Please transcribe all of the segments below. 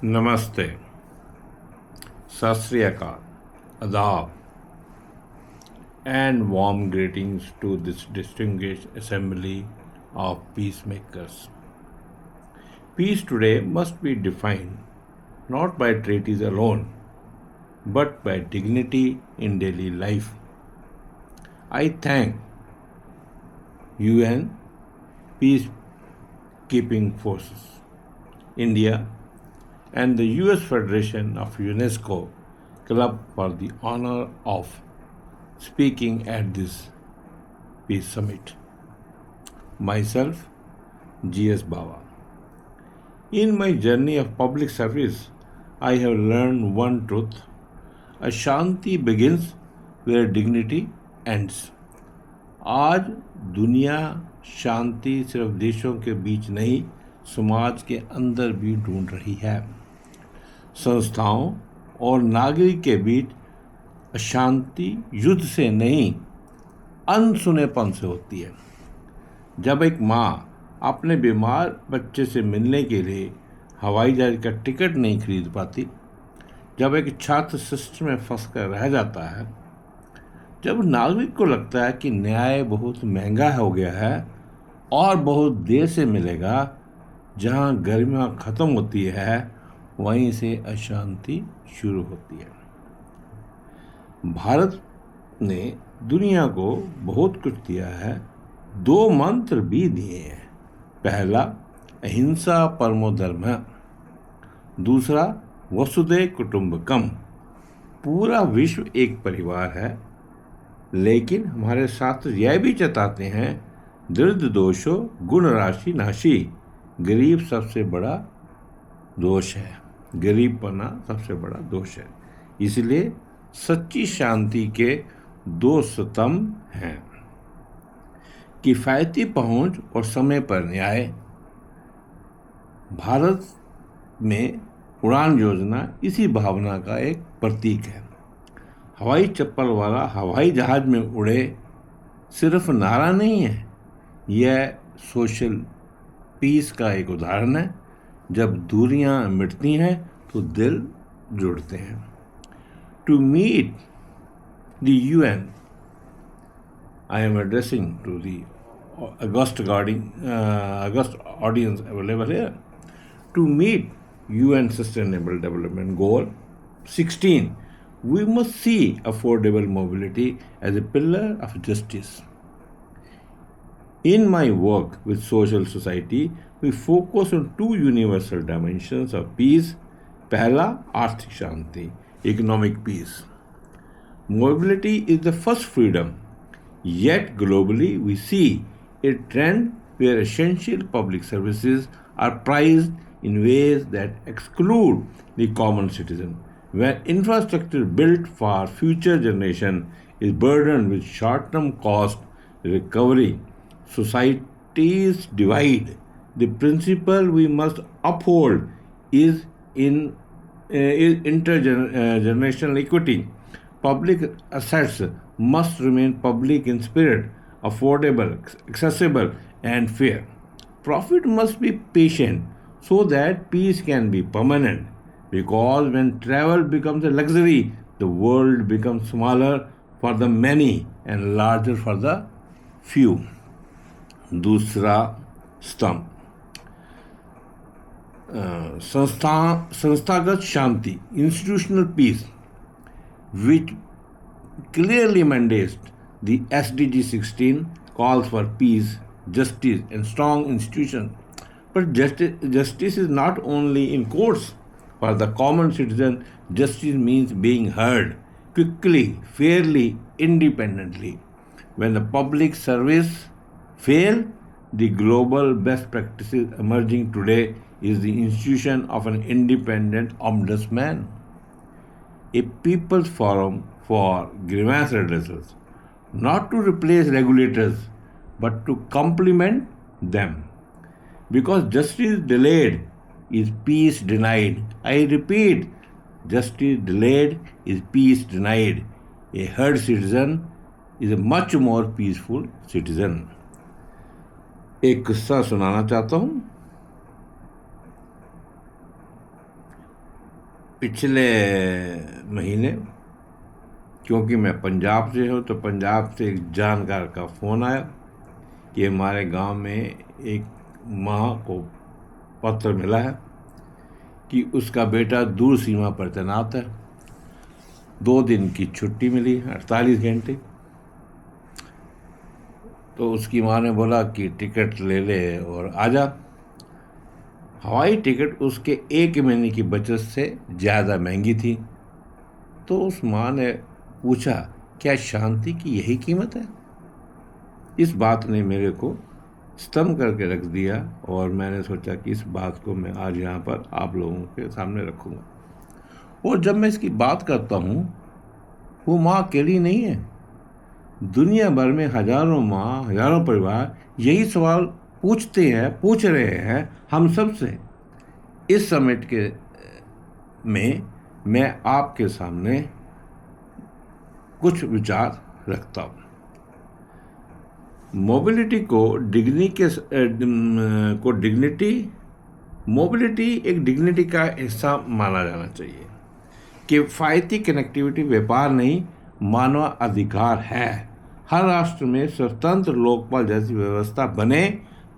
नमस्ते, सत श्री अकाल, आदाब, and warm greetings to this distinguished assembly of peacemakers. Peace today must be defined not by treaties alone, but by dignity in daily life. I thank UN Peacekeeping Forces, India, and the US Federation of UNESCO Club for the honor of speaking at this Peace Summit. Myself, G.S. Bawa. In my journey of public service, I have learned one truth: Ashanti begins where dignity ends. आज दुनिया शांति सिर्फ देशों के बीच नहीं, समाज के अंदर भी ढूंढ रही है। संस्थाओं और नागरिक के बीच अशांति युद्ध से नहीं, अनसुनेपन से होती है। जब एक माँ अपने बीमार बच्चे से मिलने के लिए हवाई जहाज का टिकट नहीं खरीद पाती, जब एक छात्र सिस्टम में फंस कर रह जाता है, जब नागरिक को लगता है कि न्याय बहुत महंगा हो गया है और बहुत देर से मिलेगा, जहाँ गर्मियाँ ख़त्म होती है वहीं से अशांति शुरू होती है। भारत ने दुनिया को बहुत कुछ दिया है, दो मंत्र भी दिए हैं। पहला अहिंसा परमो धर्मः, दूसरा वसुधैव कुटुंबकम। पूरा विश्व एक परिवार है, लेकिन हमारे शास्त्र यह भी चेताते हैं, दृढ़ दोषो गुण राशि नाशी। गरीब सबसे बड़ा दोष है, गरीबपना सबसे बड़ा दोष है। इसलिए सच्ची शांति के दो स्तंभ हैं: किफ़ायती पहुंच और समय पर न्याय। भारत में उड़ान योजना इसी भावना का एक प्रतीक है। हवाई चप्पल वाला हवाई जहाज में उड़े सिर्फ नारा नहीं है, यह सोशल पीस का एक उदाहरण है। जब दूरियां मिटती हैं तो दिल जुड़ते हैं। To meet the UN, I am addressing to the august audience available here. To meet UN Sustainable Development Goal 16, we must see affordable mobility as a pillar of justice. In my work with social society, we focus on two universal dimensions of peace. पहला आर्थिक शांति, economic peace. Mobility is the first freedom, yet globally we see a trend where essential public services are priced in ways that exclude the common citizen. When infrastructure built for future generation is burdened with short-term cost recovery, societies divide. The principle we must uphold is intergenerational equity. Public assets must remain public in spirit, affordable, accessible, and fair. Profit must be patient so that peace can be permanent. Because when travel becomes a luxury, the world becomes smaller for the many and larger for the few. दूसरा स्तंभ संस्थागत शांति, institutional peace, which clearly mandates the SDG 16 calls for peace, justice, and strong institutions. But justice is not only in courts. For the common citizen, justice means being heard quickly, fairly, independently. When the public service fail, the global best practices emerging today is the institution of an independent ombudsman, a people's forum for grievance redressals, not to replace regulators, but to complement them. Because justice delayed is peace denied. I repeat, justice delayed is peace denied. A heard citizen is a much more peaceful citizen. एक किस्सा सुनाना चाहता हूँ। पिछले महीने, क्योंकि मैं पंजाब से हूँ, तो पंजाब से एक जानकार का फ़ोन आया कि हमारे गांव में एक माँ को पत्र मिला है कि उसका बेटा दूर सीमा पर तैनात है, 2 दिन की छुट्टी मिली, 48 घंटे। तो उसकी माँ ने बोला कि टिकट ले ले और आजा। हवाई टिकट उसके 1 महीने की बचत से ज़्यादा महंगी थी। तो उस माँ ने पूछा, क्या शांति की यही कीमत है? इस बात ने मेरे को स्तंभ करके रख दिया और मैंने सोचा कि इस बात को मैं आज यहाँ पर आप लोगों के सामने रखूँगा। और जब मैं इसकी बात करता हूँ, वो माँ अकेली नहीं है। दुनिया भर में हजारों माँ, हजारों परिवार यही सवाल पूछ रहे हैं हम सब से। इस समिट के में मैं आपके सामने कुछ विचार रखता हूँ। मोबिलिटी एक डिग्निटी का हिस्सा माना जाना चाहिए। किफ़ायती कनेक्टिविटी व्यापार नहीं, मानव अधिकार है। हर राष्ट्र में स्वतंत्र लोकपाल जैसी व्यवस्था बने,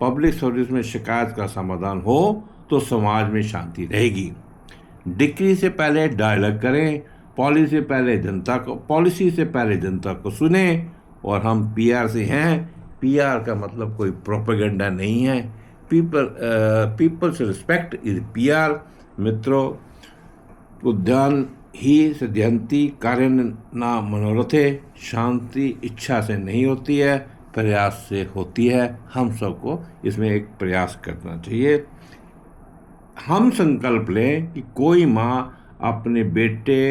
पब्लिक सर्विस में शिकायत का समाधान हो, तो समाज में शांति रहेगी। डिक्री से पहले डायलॉग करें, पॉलिसी से पहले जनता को सुने। और हम पीआर से हैं। पीआर का मतलब कोई प्रोपेगेंडा नहीं है। Peoples respect is PR. मित्रों, उद्यान ही सिद्ध्यंति कार्य ना मनोरथे। शांति इच्छा से नहीं होती है, प्रयास से होती है। हम सबको इसमें एक प्रयास करना चाहिए। हम संकल्प लें कि कोई माँ अपने बेटे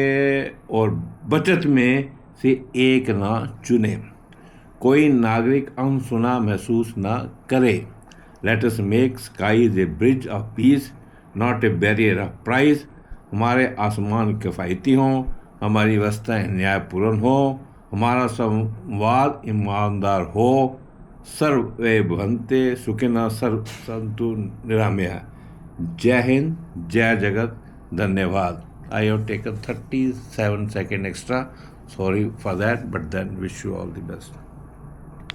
और बचत में से एक ना चुने, कोई नागरिक अनसुना महसूस ना करे। Let us make skies a bridge of peace, not a barrier of price. हमारे आसमान किफ़ायती हों, हमारी व्यवस्थाएं न्यायपूर्ण हो, हमारा संवाद ईमानदार हो। सर्वे भवन्ते सुखिनः सर्वे सन्तु निरामया। जय हिंद, जय जगत, धन्यवाद। I have taken 37 seconds extra. Sorry for that, but then wish you all the best.